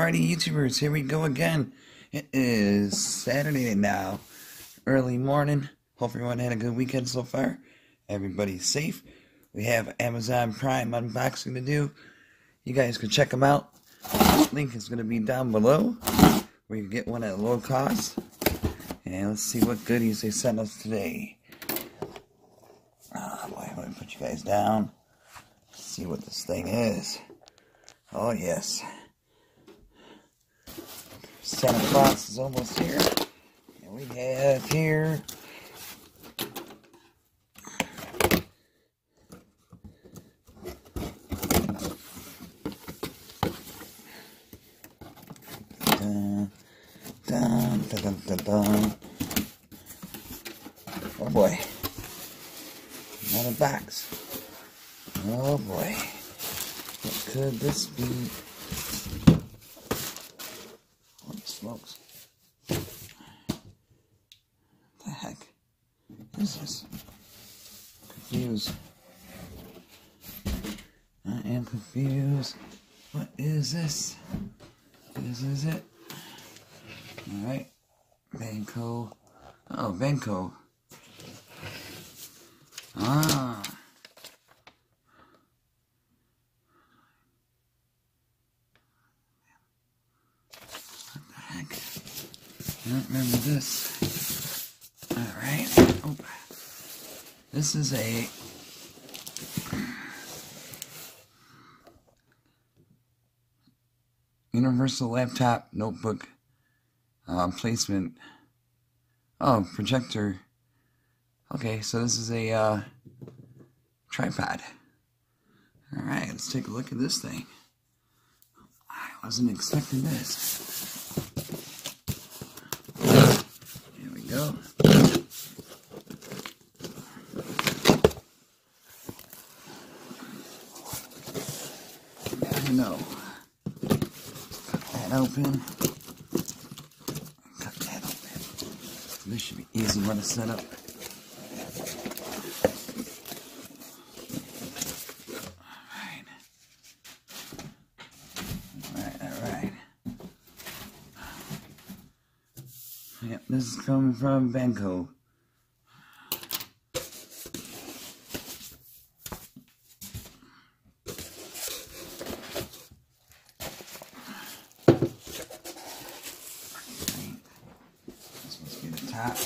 Alrighty, YouTubers, here we go again. It is Saturday now, early morning. Hope everyone had a good weekend so far. Everybody's safe. We have Amazon Prime unboxing to do. You guys can check them out. Link is going to be down below, where you can get one at a low cost. And let's see what goodies they sent us today. Oh boy, let me put you guys down. Let's see what this thing is. Oh yes. Santa Claus is almost here. And we have here dun, dun, dun, dun, dun, dun. Oh boy. Another box. Oh boy. What could this be? Holy smokes. What the heck is this? Confused. I am confused. What is this? This is it. Alright. VANKYO. Oh, VANKYO. Ah. What the heck? I don't remember this. Alright. Oh. This is a universal laptop notebook placement. Oh, projector. Okay, so this is a tripod. Alright, let's take a look at this thing. I wasn't expecting this. Here we go. I know. Cut that open. Cut that open. This should be easy one to set up. Alright. Yep, this is coming from VANKYO. This must be the top.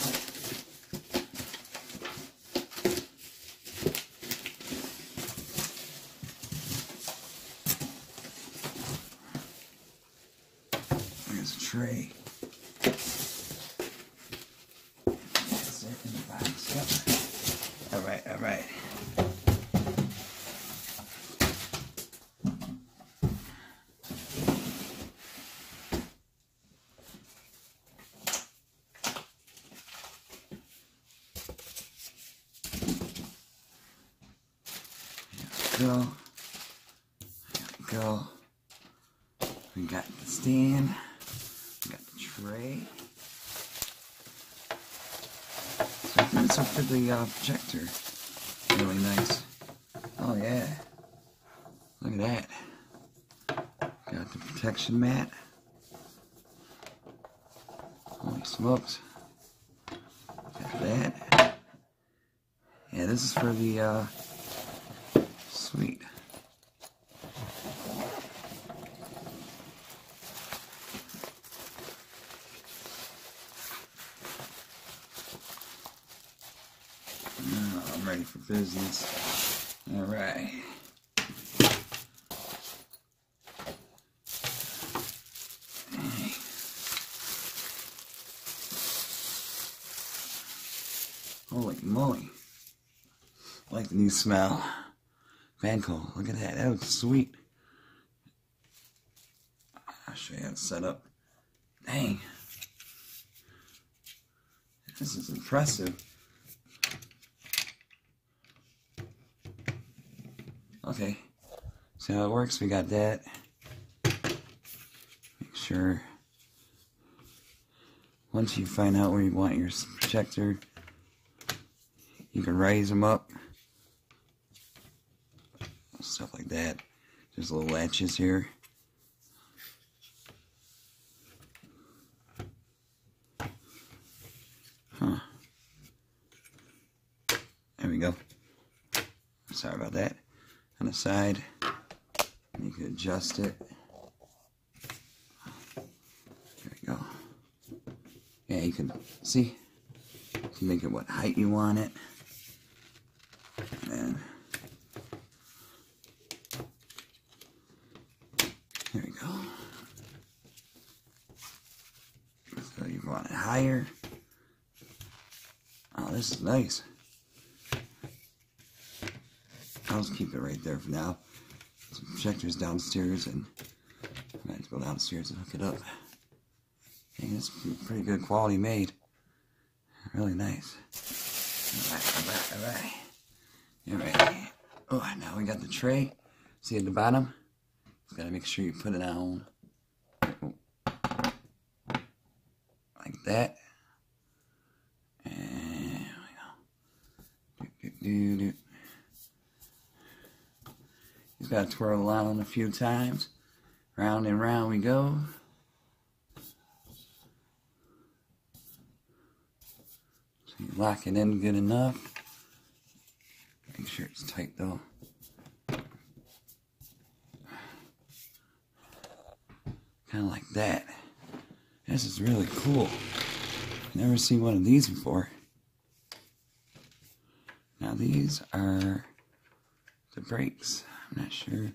There's a tray. That's it in the box. Yep. Alright. Here we go. We got the stand. We got the tray. So I think this will fit the projector really nice. Oh yeah. Look at that. Got the protection mat. Holy smokes. Got that. Yeah, this is for the sweet. I'm ready for business. Alright. Holy moly. I like the new smell. VANKYO, look at that. That looks sweet. I'll show you how it's set up. Dang. This is impressive. Okay, see how it works? We got that. Make sure once you find out where you want your projector, you can raise them up. Stuff like that. There's little latches here. sorry about that, on the side. And you can adjust it. There we go. Yeah, you can see. You can make it what height you want it. And there we go. So you want it higher. Oh, this is nice. I'll just keep it right there for now. The projector's downstairs, and I might have to go downstairs and hook it up. Dang, it's pretty good quality made. Really nice. Alright. Oh, now we got the tray. See at the bottom? Just gotta make sure you put it on. Like that. And there we go. Just gotta twirl around a few times. Round and round we go. So you lock it in good enough. Make sure it's tight though. Kind of like that. This is really cool. Never seen one of these before. Now these are the brakes. I'm not sure.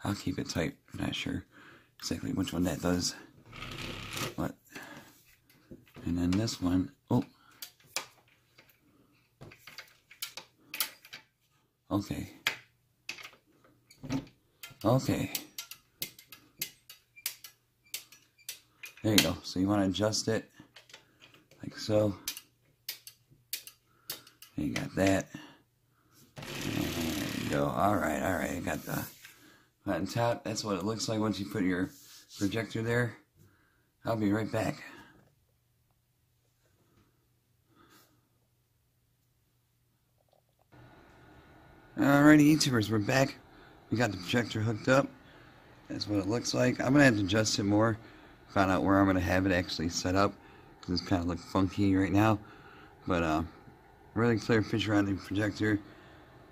I'll keep it tight. I'm not sure exactly which one that does. What? And then this one. Oh. Okay. Okay. There you go. So you want to adjust it like so. And you got that. And there you go. Alright. I got the button top. That's what it looks like once you put your projector there. I'll be right back. Alrighty, YouTubers, we're back. We got the projector hooked up. That's what it looks like. I'm going to have to adjust it more. Find out where I'm going to have it actually set up. Because it's kind of looks funky right now. But, really clear picture on the projector.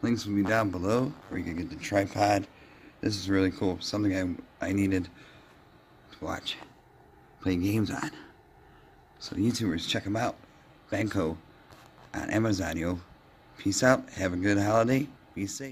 Links will be down below. Where you can get the tripod. This is really cool. Something I needed to watch. Play games on. So, YouTubers, check them out. VANKYO on Amazon, yo. Peace out. Have a good holiday. Be safe.